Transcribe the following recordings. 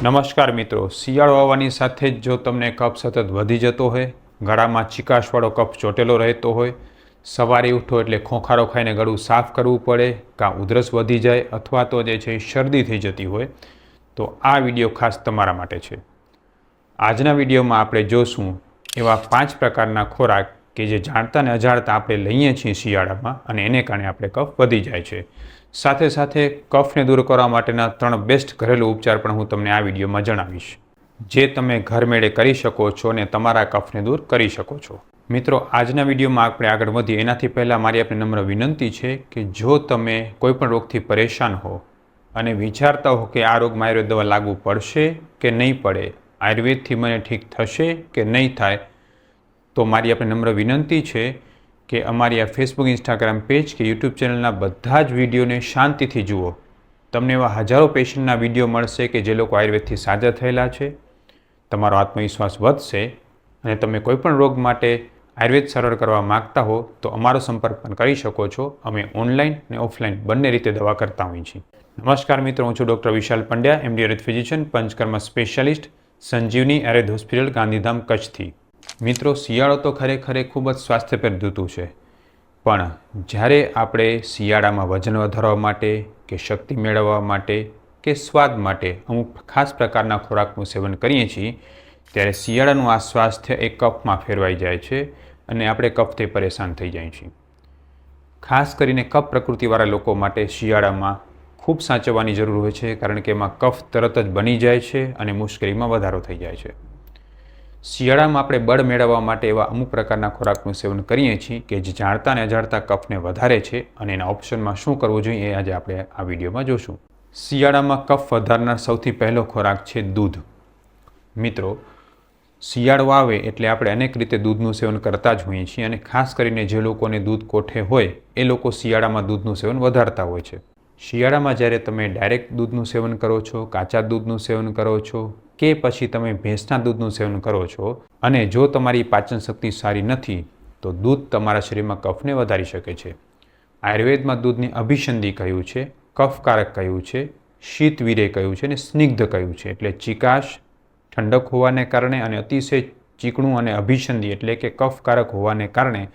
નમસ્કાર મિત્રો, શિયાળો આવવાની સાથે જ જો તમને કફ સતત વધી જતો હોય, ગળામાં ચીકાશવાળો કફ ચોટેલો રહેતો હોય, સવારે ઉઠો એટલે ખોંખારો ખાઈને ગળું સાફ કરવું પડે, કાં ઉધરસ વધી જાય અથવા તો જે છે શરદી થઈ જતી હોય, તો આ વિડીયો ખાસ તમારા માટે છે. આજના વિડીયોમાં આપણે જોશું એવા 5 પ્રકારના ખોરાક કે જે જાણતા ને અજાણતા આપણે લઈએ છીએ શિયાળામાં અને એને કારણે આપણે કફ વધી જાય છે. સાથે સાથે કફને દૂર કરવા માટેના 3 બેસ્ટ ઘરેલું ઉપચાર પણ હું તમને આ વિડીયોમાં જણાવીશ, જે તમે ઘરમેળે કરી શકો છો અને તમારા કફને દૂર કરી શકો છો. મિત્રો, આજના વિડીયોમાં આપણે આગળ વધીએ એનાથી પહેલાં મારી આપને નમ્ર વિનંતી છે કે જો તમે કોઈપણ રોગથી પરેશાન હો અને વિચારતા હો કે આ રોગમાં આયુર્વેદ દવા લાગુ પડશે કે નહીં પડે, આયુર્વેદથી મને ઠીક થશે કે નહીં થાય, તો મારી આપણે નમ્ર વિનંતી છે કે અમારી આ ફેસબુક, ઇન્સ્ટાગ્રામ પેજ કે યુટ્યુબ ચેનલના બધા જ વિડીયોને શાંતિથી જુઓ. તમને એવા હજારો પેશન્ટના વિડીયો મળશે કે જે લોકો આયુર્વેદથી સાજા થયેલા છે. તમારો આત્મવિશ્વાસ વધશે અને તમે કોઈપણ રોગ માટે આયુર્વેદ સારવાર કરવા માગતા હો તો અમારો સંપર્ક પણ કરી શકો છો. અમે ઓનલાઈન અને ઓફલાઈન બંને રીતે દવા કરતા હોઈએ છીએ. નમસ્કાર મિત્રો, હું છું doctor Vishal Pandya, MD Ayurveda physician, Panchakarma specialist, Sanjivani Ayurveda hospital, Gandhidham, કચ્છથી. મિત્રો, શિયાળો તો ખરેખર ખૂબ જ સ્વાસ્થ્યપ્રદ ઋતુ છે, પણ જ્યારે આપણે શિયાળામાં વજન વધારવા માટે કે શક્તિ મેળવવા માટે કે સ્વાદ માટે અમુક ખાસ પ્રકારના ખોરાકનું સેવન કરીએ છીએ, ત્યારે શિયાળાનું આ સ્વાસ્થ્ય એ કફમાં ફેરવાઈ જાય છે અને આપણે કફથી પરેશાન થઈ જાય છીએ. ખાસ કરીને કફ પ્રકૃતિવાળા લોકો માટે શિયાળામાં ખૂબ સાચવવાની જરૂર હોય છે, કારણ કે એમાં કફ તરત જ બની જાય છે અને મુશ્કેલીમાં વધારો થઈ જાય છે. શિયાળામાં આપણે બળ મેળવવા માટે એવા અમુક પ્રકારના ખોરાકનું સેવન કરીએ છીએ કે જે જાણતા અને અજાણતા કફને વધારે છે અને એના ઓપ્શનમાં શું કરવું જોઈએ એ આજે આપણે આ વિડીયોમાં જોશું. શિયાળામાં કફ વધારનાર સૌથી પહેલો ખોરાક છે દૂધ. મિત્રો, શિયાળો આવે એટલે આપણે અનેક રીતે દૂધનું સેવન કરતા જ હોઈએ છીએ અને ખાસ કરીને જે લોકોને દૂધ કોઠે હોય એ લોકો શિયાળામાં દૂધનું સેવન વધારતા હોય છે. શિયાળામાં જ્યારે તમે ડાયરેક્ટ દૂધનું સેવન કરો છો, કાચા દૂધનું સેવન કરો છો કે પછી તમે ભેંસના દૂધનું સેવન કરો છો અને જો તમારી પાચન શક્તિ સારી નથી તો દૂધ તમારા શરીરમાં કફને વધારી શકે છે. આયુર્વેદમાં દૂધને અભિસંધિ કહ્યું છે, કફકારક કહ્યું છે, શીતવીર્ય કહ્યું છે અને સ્નિગ્ધ કહ્યું છે. એટલે ચિકાશ, ઠંડક હોવાને કારણે અને અતિશય ચીકણું અને અભિસંધિ એટલે કે કફકારક હોવાને કારણે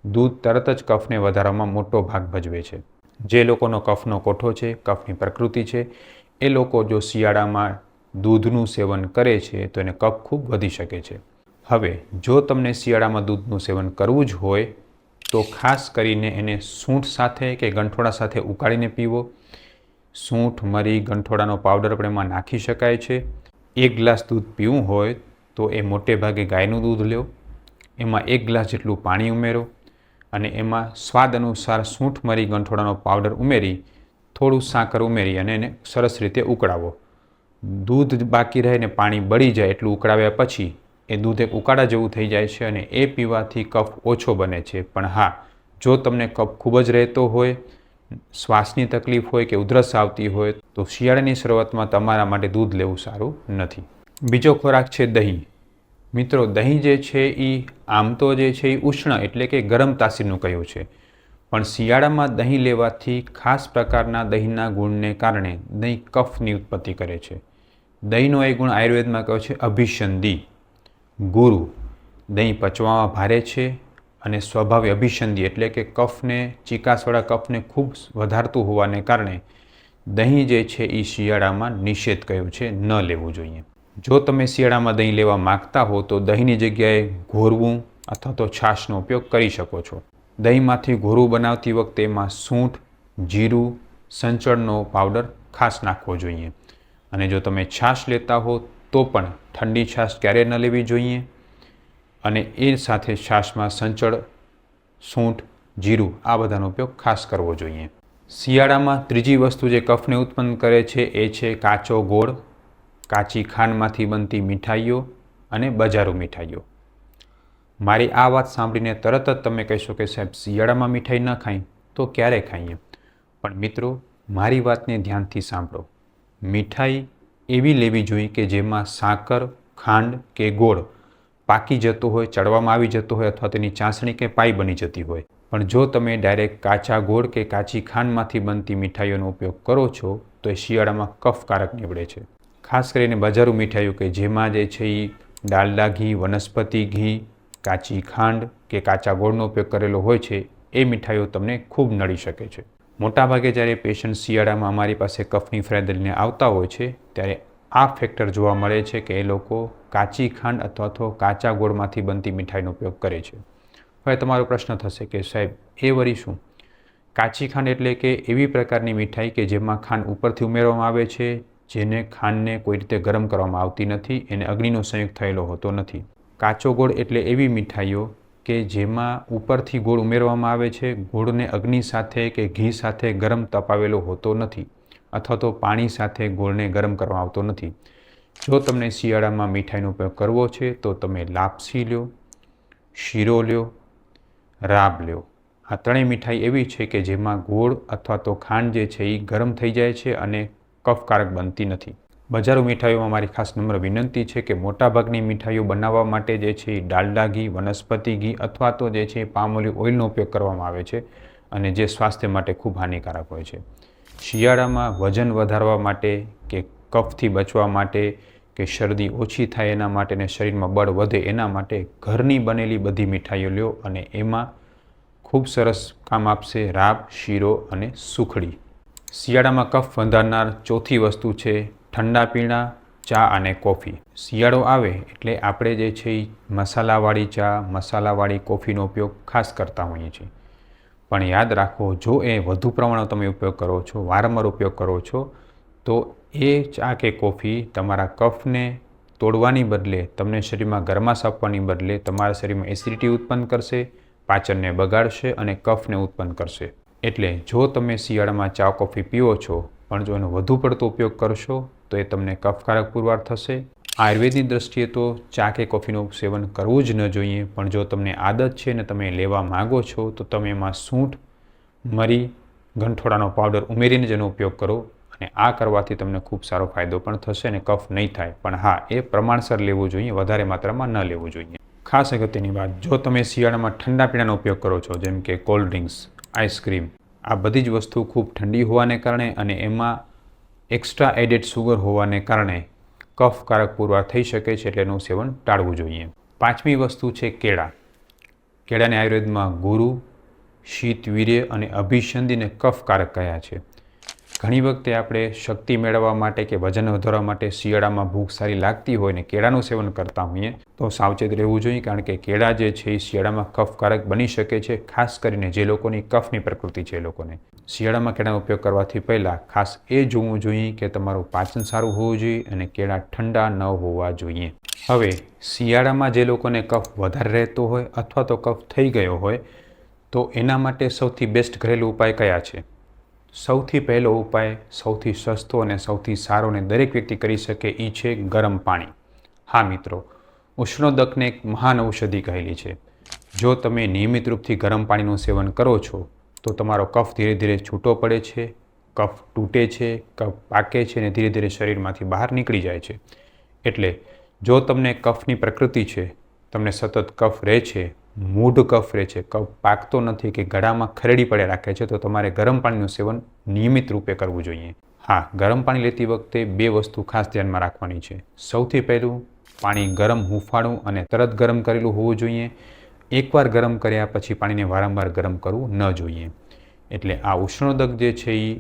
દૂધ તરત જ કફને વધારવામાં મોટો ભાગ ભજવે છે. જે લોકોનો કફનો કોઠો છે, કફની પ્રકૃતિ છે, એ લોકો જો શિયાળામાં દૂધનું સેવન કરે છે તો એને કફ ખૂબ વધી શકે છે. હવે જો તમને શિયાળામાં દૂધનું સેવન કરવું જ હોય તો ખાસ કરીને એને સૂંઠ સાથે કે ગંઠોડા સાથે ઉકાળીને પીવો. સૂંઠ, મરી, ગંઠોડાનો પાવડર પણ એમાં નાખી શકાય છે. 1 ગ્લાસ દૂધ પીવું હોય તો એ મોટે ભાગે ગાયનું દૂધ લો, એમાં 1 ગ્લાસ જેટલું પાણી ઉમેરો અને એમાં સ્વાદ અનુસાર સૂંઠ, મરી, ગંઠોડાનો પાવડર ઉમેરી થોડું સાકર ઉમેરી અને એને સરસ રીતે ઉકળાવો. દૂધ બાકી રહે ને પાણી બળી જાય એટલું ઉકળાવ્યા પછી એ દૂધ એક ઉકાળા જેવું થઈ જાય છે અને એ પીવાથી કફ ઓછો બને છે. પણ હા, જો તમને કફ ખૂબ જ રહેતો હોય, શ્વાસની તકલીફ હોય કે ઉધરસ આવતી હોય તો શિયાળાની શરૂઆતમાં તમારા માટે દૂધ લેવું સારું નથી. બીજો ખોરાક છે દહીં. મિત્રો, દહીં જે છે એ આમ તો જે છે એ ઉષ્ણ એટલે કે ગરમ તાસીરનું કહ્યું છે, પણ શિયાળામાં દહીં લેવાથી ખાસ પ્રકારના દહીંના ગુણને કારણે દહીં કફની ઉત્પત્તિ કરે છે. દહીંનો એ ગુણ આયુર્વેદમાં કહ્યો છે અભિસંધિ, ગુરુ. દહીં પચવામાં ભારે છે અને સ્વભાવે અભિસંધિ એટલે કે કફને, ચિકાસવાળા કફને ખૂબ વધારતું હોવાને કારણે દહીં જે છે એ શિયાળામાં નિષેધ કહ્યું છે, ન લેવું જોઈએ. જો તમે શિયાળામાં દહીં લેવા માગતા હો તો દહીંની જગ્યાએ ઘોરવું અથવા તો છાશનો ઉપયોગ કરી શકો છો. દહીંમાંથી ઘોરું બનાવતી વખતે એમાં સૂંઠ, જીરું, સંચળનો પાવડર ખાસ નાખવો જોઈએ. અને જો તમે છાશ લેતા હો તો પણ ઠંડી છાશ ક્યારેય ન લેવી જોઈએ અને એ સાથે છાશમાં સંચળ, સૂંઠ, જીરું આ બધાનો ઉપયોગ ખાસ કરવો જોઈએ. શિયાળામાં ત્રીજી વસ્તુ જે કફને ઉત્પન્ન કરે છે એ છે કાચો ગોળ, કાચી ખાંડમાંથી બનતી મીઠાઈઓ અને બજારો મીઠાઈઓ. મારી આ વાત સાંભળીને તરત જ તમે કહેશો કે સાહેબ, શિયાળામાં મીઠાઈ ન ખાઈ તો ક્યારે ખાઈએ? પણ મિત્રો, મારી વાતને ધ્યાનથી સાંભળો. મીઠાઈ એવી લેવી જોઈએ કે જેમાં સાકર, ખાંડ કે ગોળ પાકી જતો હોય, ચડવામાં આવી જતો હોય અથવા તેની ચાસણી કે પાઈ બની જતી હોય. પણ જો તમે ડાયરેક્ટ કાચા ગોળ કે કાચી ખાંડમાંથી બનતી મીઠાઈઓનો ઉપયોગ કરો છો તો એ શિયાળામાં કફકારક નીવડે છે. ખાસ કરીને બજારું મીઠાઈઓ કે જેમાં જે છે એ ડાલડા ઘી, વનસ્પતિ ઘી, કાચી ખાંડ કે કાચા ગોળનો ઉપયોગ કરેલો હોય છે, એ મીઠાઈઓ તમને ખૂબ નડી શકે છે. મોટાભાગે જ્યારે પેશન્ટ શિયાળામાં અમારી પાસે કફની ફરિયાદ લઈને આવતા હોય છે ત્યારે આ ફેક્ટર જોવા મળે છે કે એ લોકો કાચી ખાંડ અથવા તો કાચા ગોળમાંથી બનતી મીઠાઈનો ઉપયોગ કરે છે. હવે તમારો પ્રશ્ન થશે કે સાહેબ એ વળી શું? કાચી ખાંડ એટલે કે એવી પ્રકારની મીઠાઈ કે જેમાં ખાંડ ઉપરથી ઉમેરવામાં આવે છે, જેને ખાંડને કોઈ રીતે ગરમ કરવામાં આવતી નથી, એને અગ્નિનો સંયોગ થયેલો હોતો નથી. કાચો ગોળ એટલે એવી મીઠાઈઓ કે જેમાં ઉપરથી ગોળ ઉમેરવામાં આવે છે, ગોળને અગ્નિ સાથે કે ઘી સાથે ગરમ તપાવેલો હોતો નથી અથવા તો પાણી સાથે ગોળને ગરમ કરવામાં આવતો નથી. જો તમને શિયાળામાં મીઠાઈનો ઉપયોગ કરવો છે તો તમે લાપસી લ્યો, શીરો લ્યો, રાબ લ્યો. આ ત્રણેય મીઠાઈ એવી છે કે જેમાં ગોળ અથવા તો ખાંડ જે છે એ ગરમ થઈ જાય છે અને કફકારક બનતી નથી. બજારો મીઠાઈઓમાં મારી ખાસ નમ્ર વિનંતી છે કે મોટાભાગની મીઠાઈઓ બનાવવા માટે જે છે એ ડાલડા ઘી, વનસ્પતિ ઘી અથવા તો જે છે પામ ઓઇલનો ઉપયોગ કરવામાં આવે છે અને જે સ્વાસ્થ્ય માટે ખૂબ હાનિકારક હોય છે. શિયાળામાં વજન વધારવા માટે કે કફથી બચવા માટે કે શરદી ઓછી થાય એના માટે ને શરીરમાં બળ વધે એના માટે ઘરની બનેલી બધી મીઠાઈઓ લ્યો અને એમાં ખૂબ સરસ કામ આપશે રાબ, શીરો અને સુખડી. શિયાળામાં કફ વધારનાર ચોથી વસ્તુ છે ઠંડા પીણા, ચા અને કોફી. શિયાળો આવે એટલે આપણે જે છે એ મસાલાવાળી ચા, મસાલાવાળી કોફીનો ઉપયોગ ખાસ કરતા હોઈએ છીએ. પણ યાદ રાખો, જો એ વધુ પ્રમાણમાં તમે ઉપયોગ કરો છો, વારંવાર ઉપયોગ કરો છો, તો એ ચા કે કોફી તમારા કફને તોડવાની બદલે તમને શરીરમાં ગરમાશ આપવાની બદલે તમારા શરીરમાં એસિડિટી ઉત્પન્ન કરશે, પાચનને બગાડશે અને કફને ઉત્પન્ન કરશે. એટલે જો તમે શિયાળામાં ચા કોફી પીવો છો પણ જો એનો વધુ પડતો ઉપયોગ કરશો તો એ તમને કફકારક પુરવાર થશે. આયુર્વેદની દ્રષ્ટિએ તો ચા કે કોફીનું સેવન કરવું જ ન જોઈએ, પણ જો તમને આદત છે ને તમે લેવા માગો છો તો તમે એમાં સૂંઠ, મરી, ગંઠોડાનો પાવડર ઉમેરીને જ એનો ઉપયોગ કરો અને આ કરવાથી તમને ખૂબ સારો ફાયદો પણ થશે અને કફ નહીં થાય. પણ હા, એ પ્રમાણસર લેવું જોઈએ, વધારે માત્રામાં ન લેવું જોઈએ. ખાસ અગત્યની વાત, જો તમે શિયાળામાં ઠંડા પીણાનો ઉપયોગ કરો છો જેમ કે કોલ્ડ ડ્રિંક્સ, આઈસ્ક્રીમ, આ બધી જ વસ્તુ ખૂબ ઠંડી હોવાને કારણે અને એમાં એક્સ્ટ્રા એડેડ સુગર હોવાને કારણે કફકારક પુરવાર થઈ શકે છે, એટલે એનું સેવન ટાળવું જોઈએ. પાંચમી વસ્તુ છે કેળા. કેળાને આયુર્વેદમાં ગુરુ, શીત, વીર્ય અને અભિસંધિને કફકારક કહ્યા છે. ઘણી વખતે આપણે શક્તિ મેળવવા માટે કે વજન વધારવા માટે શિયાળામાં ભૂખ સારી લાગતી હોય ને કેળાનું સેવન કરતા હોઈએ તો સાવચેત રહેવું જોઈએ, કારણ કે કેળા જે છે એ શિયાળામાં કફકારક બની શકે છે, ખાસ કરીને જે લોકોની કફની પ્રકૃતિ છે એ લોકોને. શિયાળામાં કેળાનો ઉપયોગ કરવાથી પહેલાં ખાસ એ જોવું જોઈએ કે તમારું પાચન સારું હોવું જોઈએ અને કેળા ઠંડા ન હોવા જોઈએ. હવે શિયાળામાં જે લોકોને કફ વધારે રહેતો હોય અથવા તો કફ થઈ ગયો હોય તો એના માટે સૌથી બેસ્ટ ઘરેલું ઉપાય કયા છે? સૌથી પહેલો ઉપાય, સૌથી સસ્તો અને સૌથી સારો ને દરેક વ્યક્તિ કરી શકે એ છે ગરમ પાણી. હા મિત્રો, ઉષ્ણોદકને એક મહાન ઔષધિ કહેલી છે. જો તમે નિયમિત રૂપથી ગરમ પાણીનું સેવન કરો છો તો તમારો કફ ધીરે ધીરે છૂટો પડે છે, કફ તૂટે છે, કફ પાકે છે અને ધીરે ધીરે શરીરમાંથી બહાર નીકળી જાય છે. એટલે જો તમને કફની પ્રકૃતિ છે, તમને સતત કફ રહે છે, મૂઢ કફ રહે છે, કફ પાકતો નથી કે ગળામાં ખરેડી પડે રાખે છે, તો તમારે ગરમ પાણીનું સેવન નિયમિત રૂપે કરવું જોઈએ. હા, ગરમ પાણી લેતી વખતે બે વસ્તુ ખાસ ધ્યાનમાં રાખવાની છે. સૌથી પહેલું, પાણી ગરમ હૂંફાળું અને તરત ગરમ કરેલું હોવું જોઈએ. એકવાર ગરમ કર્યા પછી પાણીને વારંવાર ગરમ કરવું ન જોઈએ. એટલે આ ઉષ્ણોદક જે છે એ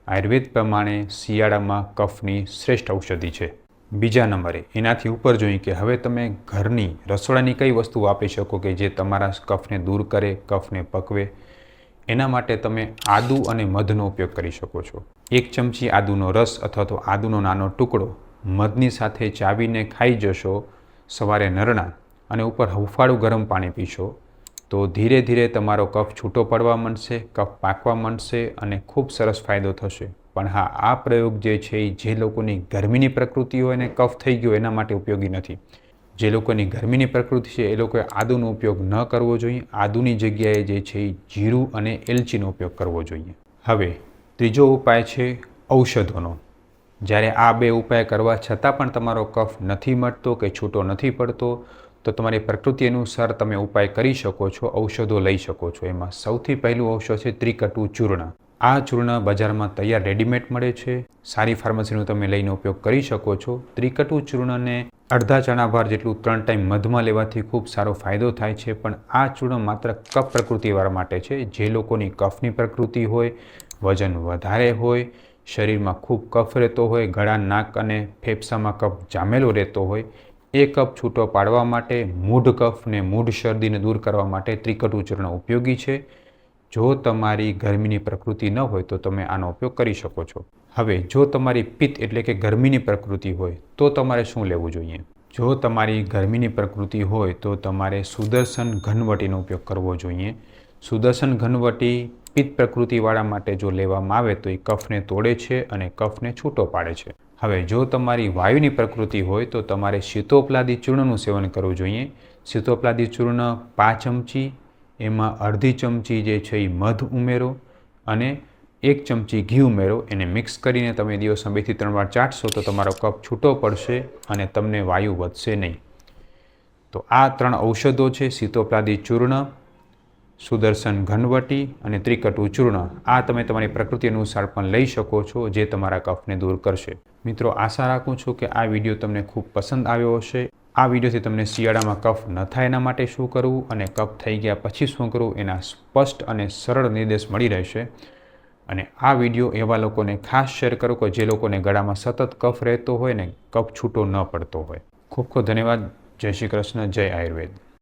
આયુર્વેદ પ્રમાણે શિયાળામાં કફની શ્રેષ્ઠ ઔષધિ છે. બીજા નંબરે એનાથી ઉપર જોઈએ કે હવે તમે ઘરની રસોડાની કઈ વસ્તુ આપી શકો કે જે તમારા કફને દૂર કરે, કફને પકવે. એના માટે તમે આદુ અને મધનો ઉપયોગ કરી શકો છો. 1 ચમચી આદુનો રસ અથવા તો આદુનો નાનો ટુકડો મધની સાથે ચાવીને ખાઈ જશો સવારે નરણા અને ઉપર હૂંફાળું ગરમ પાણી પીશો તો ધીરે ધીરે તમારો કફ છૂટો પડવા માંડશે, કફ પાકવા માંડશે અને ખૂબ સરસ ફાયદો થશે. પણ હા, આ પ્રયોગ જે છે એ જે લોકોની ગરમીની પ્રકૃતિ હોય ને કફ થઈ ગયો એના માટે ઉપયોગી નથી. જે લોકોની ગરમીની પ્રકૃતિ છે એ લોકોએ આદુનો ઉપયોગ ન કરવો જોઈએ. આદુની જગ્યાએ જે છે એ જીરું અને એલચીનો ઉપયોગ કરવો જોઈએ. હવે ત્રીજો ઉપાય છે ઔષધોનો. જ્યારે આ બે ઉપાય કરવા છતાં પણ તમારો કફ નથી મટતો કે છૂટો નથી પડતો તો તમારી પ્રકૃતિ અનુસાર તમે ઉપાય કરી શકો છો, ઔષધો લઈ શકો છો. એમાં સૌથી પહેલું ઔષધ છે ત્રિકટુ ચૂર્ણ. આ ચૂર્ણ બજારમાં તૈયાર રેડીમેડ મળે છે. સારી ફાર્મસીનું તમે લઈને ઉપયોગ કરી શકો છો. ત્રિકટુ ચૂર્ણને અડધા ચણાભાર જેટલું 3 ટાઈમ મધમાં લેવાથી ખૂબ સારો ફાયદો થાય છે. પણ આ ચૂર્ણ માત્ર કફ પ્રકૃતિવાળા માટે છે. જે લોકોની કફની પ્રકૃતિ હોય, વજન વધારે હોય, શરીરમાં ખૂબ કફ રહેતો હોય, ગળા, નાક અને ફેફસામાં કફ જામેલો રહેતો હોય, એ કફ છૂટો પાડવા માટે, મૂઢ કફ ને મૂઢ શરદીને દૂર કરવા માટે ત્રિકટુ ચૂર્ણ ઉપયોગી છે. જો તમારી ગરમીની પ્રકૃતિ ન હોય તો તમે આનો ઉપયોગ કરી શકો છો. હવે જો તમારી પિત્ત એટલે કે ગરમીની પ્રકૃતિ હોય તો તમારે શું લેવું જોઈએ? જો તમારી ગરમીની પ્રકૃતિ હોય તો તમારે સુદર્શન ઘનવટીનો ઉપયોગ કરવો જોઈએ. સુદર્શન ઘનવટી પિત્ત પ્રકૃતિવાળા માટે જો લેવામાં આવે તો એ કફને તોડે છે અને કફને છૂટો પાડે છે. હવે જો તમારી વાયુની પ્રકૃતિ હોય તો તમારે શીતોપલાદી ચૂર્ણનું સેવન કરવું જોઈએ. શીતોપલાદી ચૂર્ણ 5 ચમચી, એમાં અડધી ચમચી જે છે એ મધ ઉમેરો અને 1 ચમચી ઘી ઉમેરો. એને મિક્સ કરીને તમે દિવસમાં 2 થી 3 વાર ચાટશો તો તમારો કફ છૂટો પડશે અને તમને વાયુ વધશે નહીં. તો આ 3 ઔષધો છે: શીતોપલાદી ચૂર્ણ, સુદર્શન ઘનવટી અને ત્રિકટુ ચૂર્ણ. આ તમે તમારી પ્રકૃતિ અનુસાર પણ લઈ શકો છો, જે તમારા કફને દૂર કરશે. મિત્રો, આશા રાખું છું કે આ વિડીયો તમને ખૂબ પસંદ આવ્યો હશે. આ વિડીયોથી તમને શિયાળામાં કફ ન થાય એના માટે શું કરવું અને કફ થઈ ગયા પછી શું કરવું એના સ્પષ્ટ અને સરળ નિર્દેશ મળી રહેશે. અને આ વિડીયો એવા લોકોને ખાસ શેર કરો કે જે લોકોને ગળામાં સતત કફ રહેતો હોય ને કફ છૂટો ન પડતો હોય. ખૂબ ખૂબ ધન્યવાદ. જય શ્રી કૃષ્ણ. જય આયુર્વેદ.